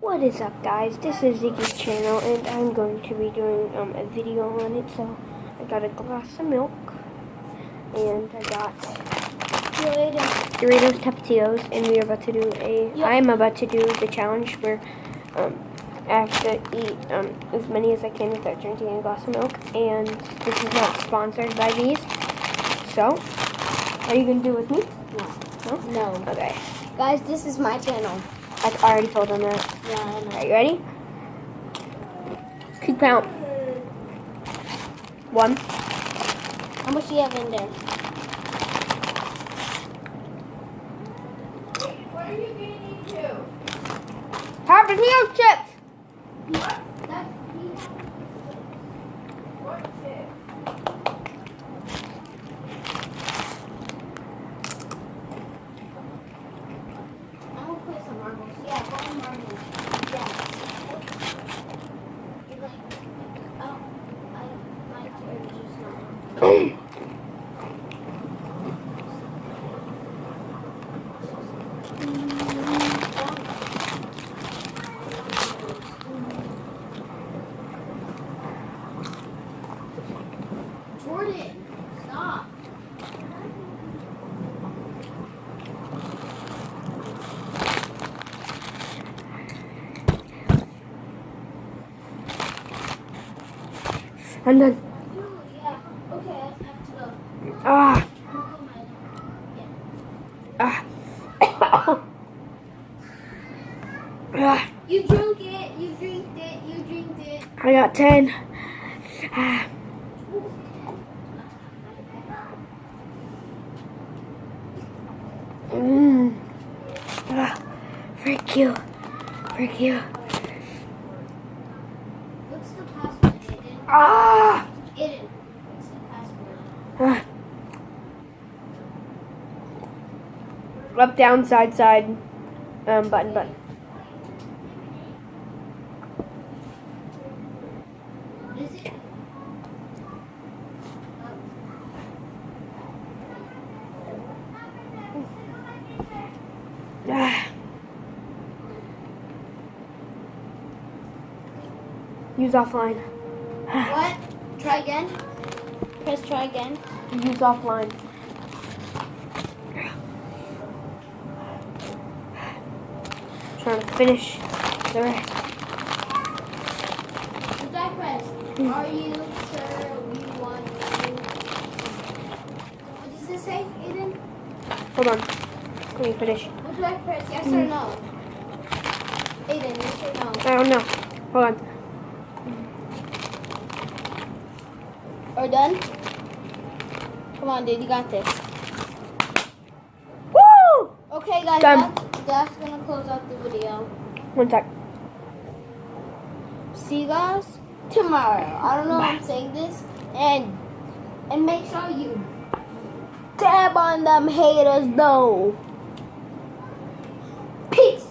What is up, guys? This is Ziggy's channel, and I'm going to be doing a video on it. So I got a glass of milk, and I got Doritos Tapatios, and we are about to do I'm about to do the challenge where I have to eat as many as I can without drinking a glass of milk. And this is not sponsored by these. So, are you gonna do it with me? No. Okay. Guys, this is my channel. I already told them that. Yeah, I know. Are you ready? Quick count. 1. How much do you have in there? What are you getting into? Jalapeno chips. What? What chip? I'm gonna put some marbles. Yeah, go on marbles. Yeah. You like, oh, I like to just not. Jordan, stop. And then, Yeah, okay, I have to go. ah, Yeah. ah, ah. You drink it, you drink it, you drink it. I got 10. Ah. Ah, frick you. Frick you. What's the password, Aiden? Ah! Aiden, what's the password? Ah. Up, down, side, side. Button, button. What is it? Ah. Use offline. What? Try again? Press try again. Use offline. Trying to finish the rest. What do I press? Are you sure we want to? What does it say, Aiden? Hold on. Let me finish. What do I press? Yes or no? Aiden, yes or no? I don't know. Hold on. Or done? Come on, dude, you got this. Woo! Okay, guys, Done. that's gonna close out the video. 1 sec. See you guys tomorrow. I don't know if I'm saying this, and make sure you dab on them haters though. Peace.